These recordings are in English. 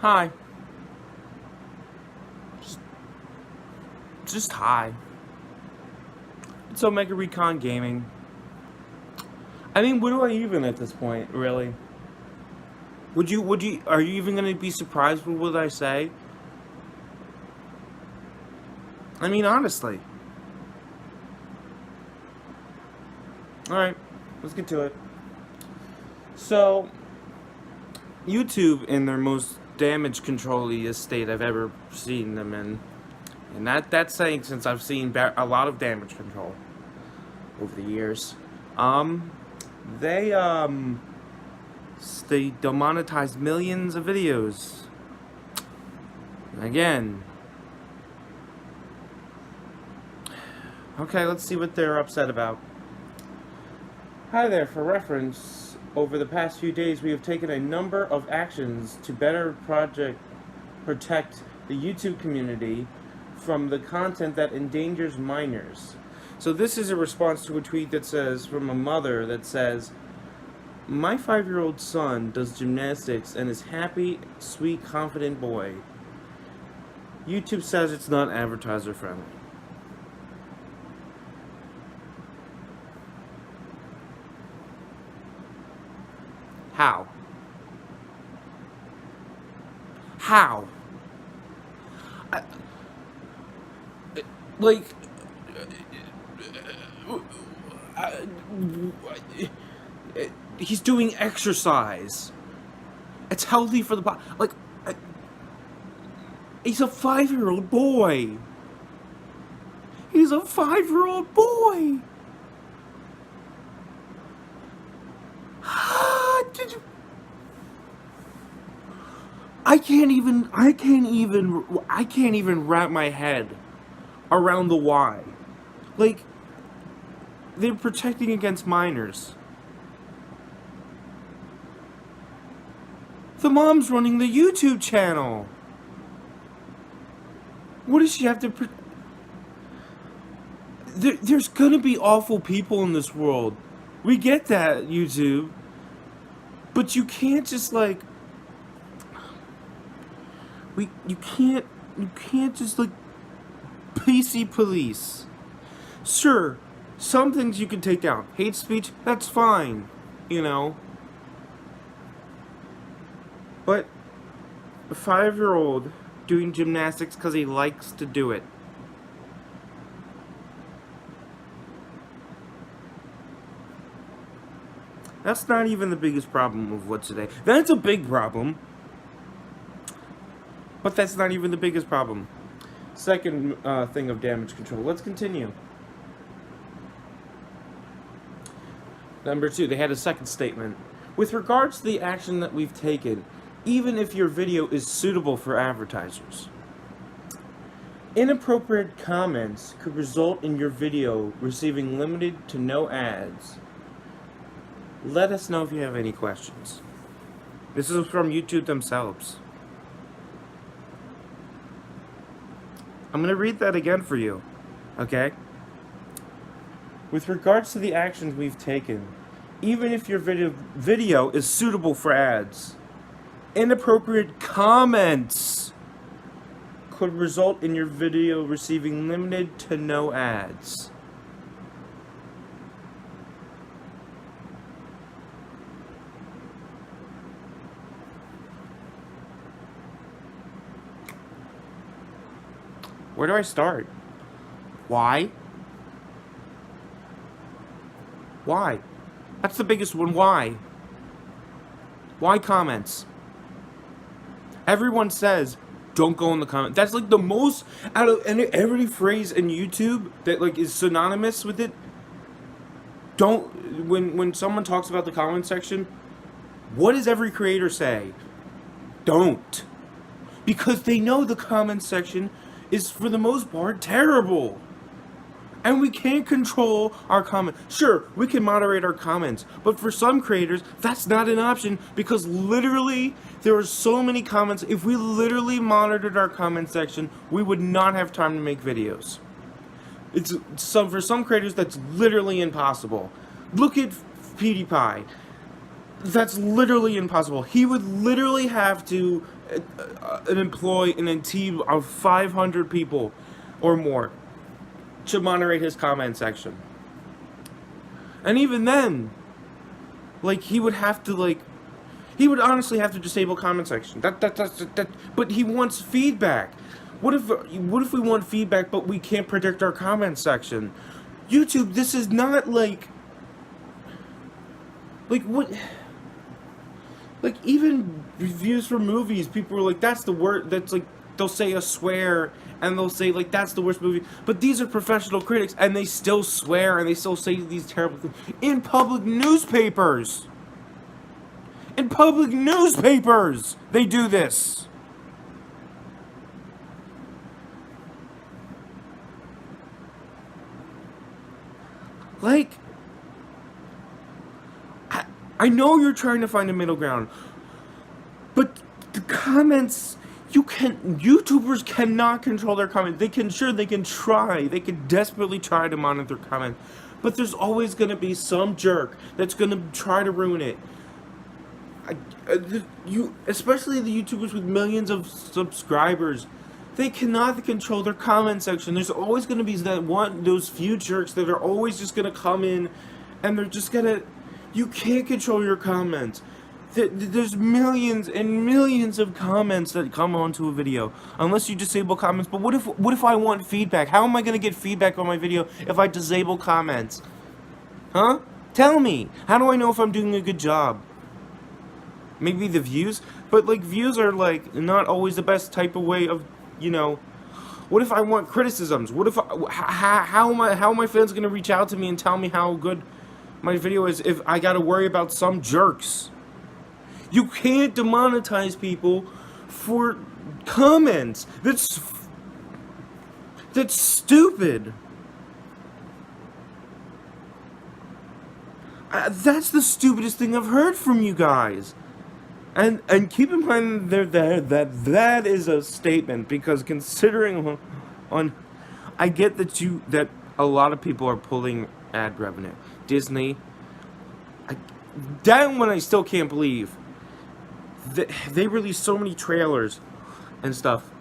Hi. Just hi. It's Omega Recon Gaming. I mean, what do I even at this point, really? Are you even going to be surprised with what I say? I mean, honestly. Alright, let's get to it. So, YouTube in their most damage control-y state I've ever seen them in. And that's saying since I've seen a lot of damage control over the years. They demonetized millions of videos. Again. Okay, let's see what they're upset about. Hi there, for reference, over the past few days we have taken a number of actions to better protect the YouTube community from the content that endangers minors. So this is a response to a tweet that says, from a mother that says, my 5-year-old son does gymnastics and is happy, sweet, confident boy. YouTube says it's not advertiser friendly. How? How? He's doing exercise. It's healthy for the body. He's a 5-year-old boy. He's a 5-year-old boy. I can't even wrap my head around the why. Like, they're protecting against minors. The mom's running the YouTube channel. What does she have to there's gonna be awful people in this world. We get that, YouTube. But you can't just you can't just PC police. Sure, some things you can take down. Hate speech, that's fine, you know. But a 5-year-old doing gymnastics because he likes to do it. That's not even the biggest problem of what's today. That's a big problem. But that's not even the biggest problem. Second thing of damage control. Let's continue. Number 2, they had a second statement. With regards to the action that we've taken, even if your video is suitable for advertisers, inappropriate comments could result in your video receiving limited to no ads. Let us know if you have any questions. This is from YouTube themselves. I'm going to read that again for you, okay? With regards to the actions we've taken, even if your video is suitable for ads, inappropriate comments could result in your video receiving limited to no ads. Where do I start? Why? Why? That's the biggest one. Why? Why comments? Everyone says, don't go in the comments. That's the most, out of every phrase in YouTube that is synonymous with it. Don't, when someone talks about the comment section, what does every creator say? Don't. Because they know the comment section is, for the most part, terrible. And we can't control our comments. Sure, we can moderate our comments, but for some creators, that's not an option, because literally, there are so many comments. If we literally monitored our comment section, we would not have time to make videos. For some creators, that's literally impossible. Look at PewDiePie. That's literally impossible. He would literally have to an a team of 500 people or more to moderate his comment section. And even then, like, he would honestly have to disable comment section. But he wants feedback. What if we want feedback, but we can't predict our comment section? YouTube, this is not like what? Like, even reviews for movies, people are like, that's the word. That's like, they'll say a swear, and they'll say, like, that's the worst movie. But these are professional critics, and they still swear, and they still say these terrible things in public newspapers. In public newspapers, they do this. Like, I know you're trying to find a middle ground, but the comments, YouTubers cannot control their comments. They can try, they can desperately try to monitor comments, but there's always going to be some jerk that's going to try to ruin it. Especially the YouTubers with millions of subscribers, they cannot control their comment section. There's always going to be those few jerks that are always just going to come in, and they're just going to, you can't control your comments. There's millions and millions of comments that come onto a video, unless you disable comments. But what if I want feedback? How am I going to get feedback on my video if I disable comments? Huh? Tell me. How do I know if I'm doing a good job? Maybe the views? But, like, views are, like, not always the best type of way of, what if I want criticisms? What if how are my fans going to reach out to me and tell me how good my video is if I got to worry about some jerks? You can't demonetize people for comments. That's stupid. That's the stupidest thing I've heard from you guys. And keep in mind that is a statement, because considering I get that a lot of people are pulling ad revenue. Disney, that one I still can't believe. They release so many trailers and stuff.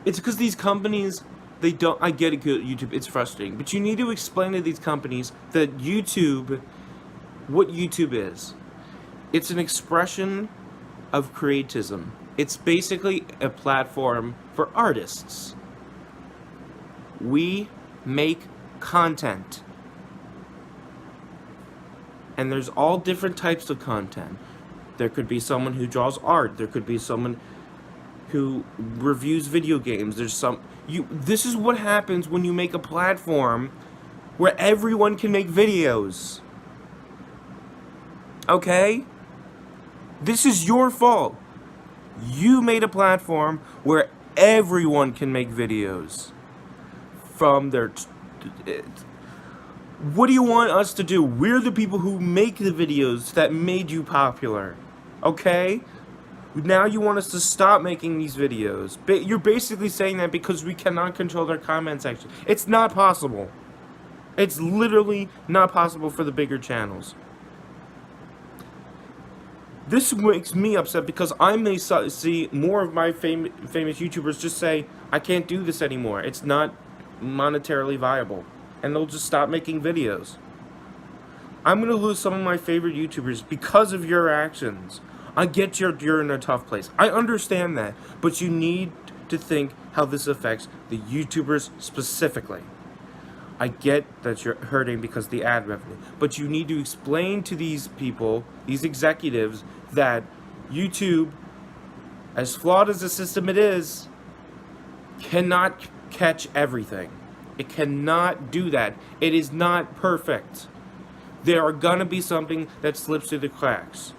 It's because these companies, they don't. I get it, YouTube. It's frustrating, but you need to explain to these companies that what YouTube is. It's an expression of creatism. It's basically a platform for artists. We make content. And there's all different types of content. There could be someone who draws art. There could be someone who reviews video games. This is what happens when you make a platform where everyone can make videos. Okay? This is your fault. You made a platform where everyone can make videos. From their... What do you want us to do? We're the people who make the videos that made you popular. Okay? Now you want us to stop making these videos. You're basically saying that because we cannot control their comment section. It's not possible. It's literally not possible for the bigger channels. This makes me upset because I may see more of my famous YouTubers just say, I can't do this anymore. It's not monetarily viable. And they'll just stop making videos. I'm going to lose some of my favorite YouTubers because of your actions. I get you're in a tough place. I understand that. But you need to think how this affects the YouTubers specifically. I get that you're hurting because of the ad revenue. But you need to explain to these people, these executives, that YouTube, as flawed as the system it is, cannot catch everything. It cannot do that. It is not perfect. There are gonna be something that slips through the cracks.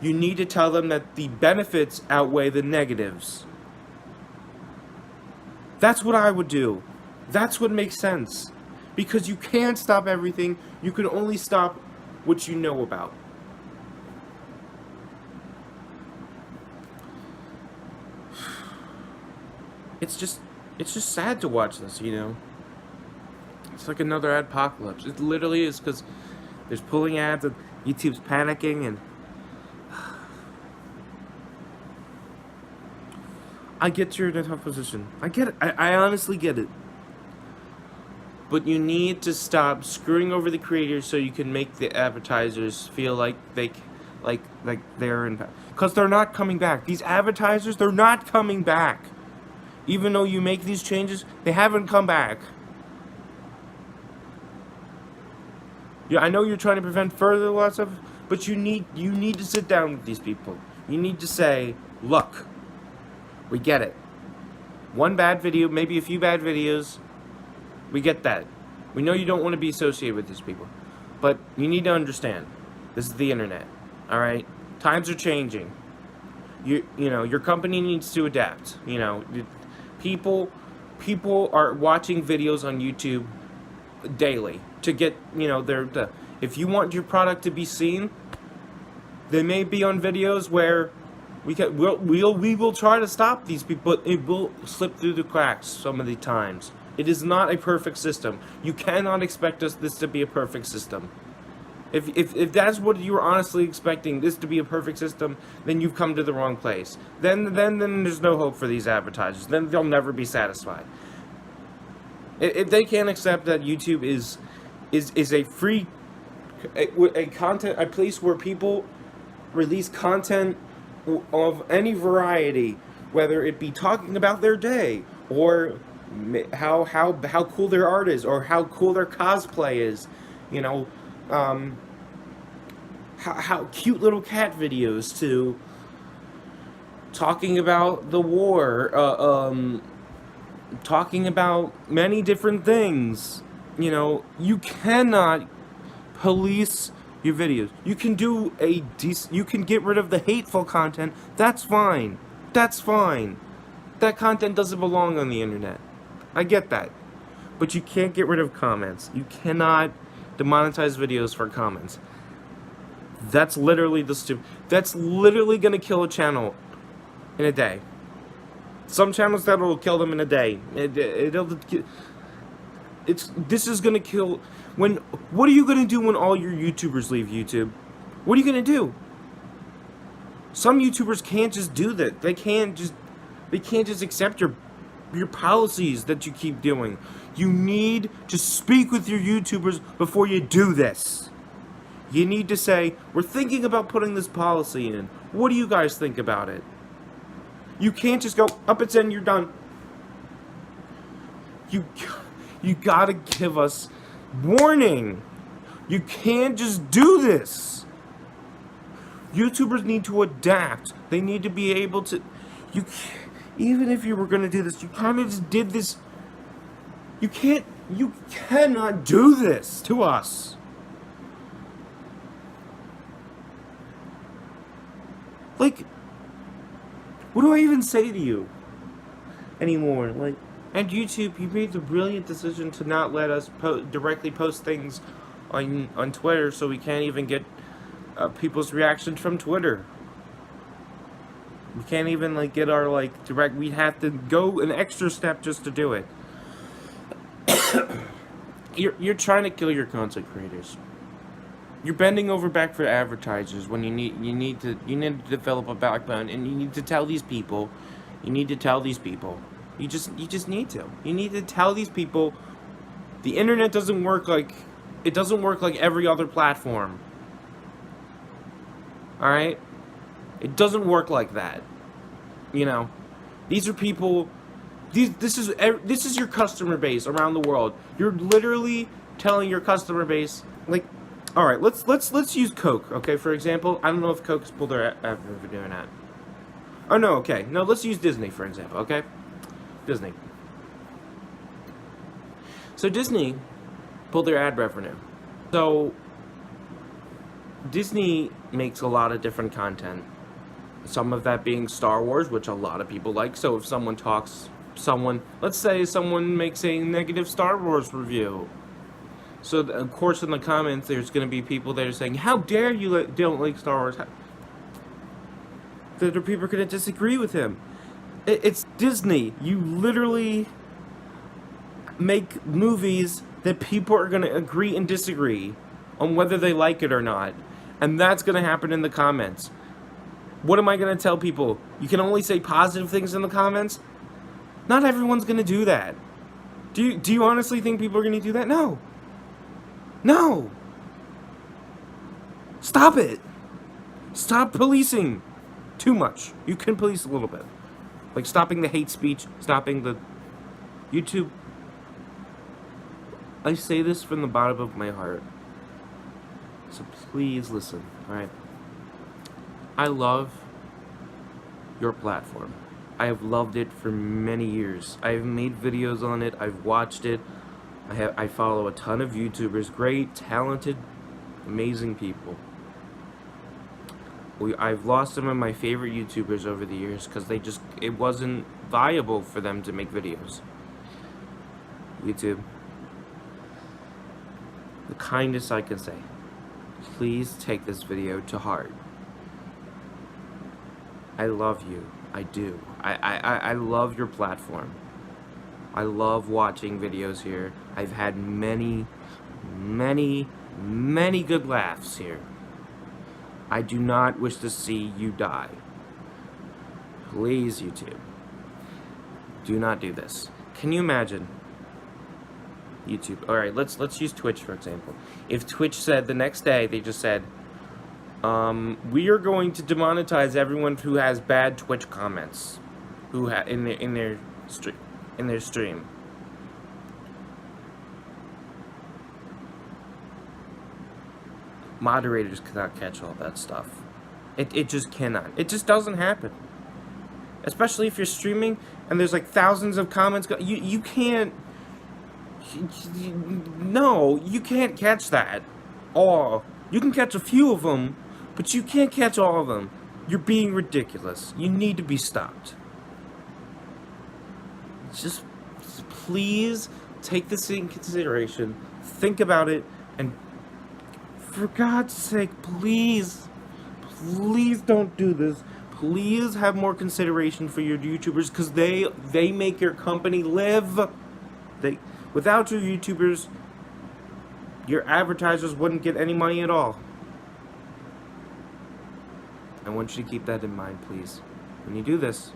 You need to tell them that the benefits outweigh the negatives. That's what I would do. That's what makes sense. Because you can't stop everything. You can only stop what you know about. It's just sad to watch this, It's like another adpocalypse. It literally is, because there's pulling ads and YouTube's panicking, and I get you're in a tough position. I get it. I honestly get it. But you need to stop screwing over the creators so you can make the advertisers feel like they're in, because they're not coming back. These advertisers, they're not coming back. Even though you make these changes, they haven't come back. Yeah, I know you're trying to prevent further loss of, but you need to sit down with these people. You need to say, look, we get it. One bad video, maybe a few bad videos. We get that. We know you don't want to be associated with these people. But you need to understand, this is the internet. Alright? Times are changing. You know, your company needs to adapt. You know, people are watching videos on YouTube daily to get, you know, if you want your product to be seen, they may be on videos where we will try to stop these people, but it will slip through the cracks some of the times. It is not a perfect system. You cannot expect this to be a perfect system. If that's what you're honestly expecting, this to be a perfect system, then you've come to the wrong place. Then there's no hope for these advertisers. Then they'll never be satisfied. If they can't accept that YouTube is a free a place where people release content of any variety, whether it be talking about their day or how cool their art is or how cool their cosplay is, you know, how cute little cat videos, to talking about the war, talking about many different things. You know, you cannot police your videos. You can do you can get rid of the hateful content. That's fine. That's fine. That content doesn't belong on the internet. I get that. But you can't get rid of comments. You cannot demonetize videos for comments. That's literally that's literally gonna kill a channel in a day. Some channels that'll kill them in a day. This is gonna kill. What are you gonna do when all your YouTubers leave YouTube? What are you gonna do? Some YouTubers can't just do that. They can't just accept your policies that you keep doing. You need to speak with your YouTubers before you do this. You need to say, we're thinking about putting this policy in. What do you guys think about it? You can't just go, up it's in, you're done. You gotta give us warning. You can't just do this. YouTubers need to adapt. They need to be able to, even if you were gonna do this, you kinda just did this. You cannot do this to us. Like, what do I even say to you anymore? Like, and YouTube, you made the brilliant decision to not let us directly post things on Twitter, so we can't even get people's reactions from Twitter. We can't even like get our like direct. We have to go an extra step just to do it. You're trying to kill your content creators. You're bending over back for advertisers when you need to develop a backbone, and you need to tell these people. You need to tell these people. You just need to. You need to tell these people the internet doesn't work like every other platform. All right? It doesn't work like that. You know, these are people. This is your customer base around the world. You're literally telling your customer base, like, all right, let's use Coke, okay? For example, I don't know if Coke's pulled their ad for doing that. Oh no, okay. No, let's use Disney for example, okay? Disney. So Disney pulled their ad revenue. So Disney makes a lot of different content. Some of that being Star Wars, which a lot of people like. So if let's say someone makes a negative Star Wars review. So of course in the comments there's going to be people that are saying, how dare you don't like Star Wars? The people are going to disagree with him. It's Disney. You literally make movies that people are going to agree and disagree on whether they like it or not. And that's going to happen in the comments. What am I going to tell people? You can only say positive things in the comments? Not everyone's going to do that. Do you honestly think people are going to do that? No. No. Stop it. Stop policing too much. You can police a little bit. Like stopping the hate speech, stopping the YouTube. I say this from the bottom of my heart. So please listen, alright? I love your platform. I have loved it for many years. I have made videos on it. I've watched it. I follow a ton of YouTubers, great, talented, amazing people. I've lost some of my favorite YouTubers over the years because it wasn't viable for them to make videos. YouTube, the kindest I can say, please take this video to heart. I love you. I do. I love your platform. I love watching videos here. I've had many, many, many good laughs here. I do not wish to see you die. Please, YouTube, do not do this. Can you imagine? YouTube. Alright, let's use Twitch for example. If Twitch said the next day, they just said, we are going to demonetize everyone who has bad Twitch comments, who in their stream. Moderators cannot catch all that stuff. It just cannot. It just doesn't happen. Especially if you're streaming and there's like thousands of comments. You can't. No, you can't catch that. Or you can catch a few of them, but you can't catch all of them. You're being ridiculous. You need to be stopped. Just please take this in consideration. Think about it, and for God's sake, please don't do this. Please have more consideration for your YouTubers, because they make your company live. Without your YouTubers, your advertisers wouldn't get any money at all. I want you to keep that in mind, please. When you do this,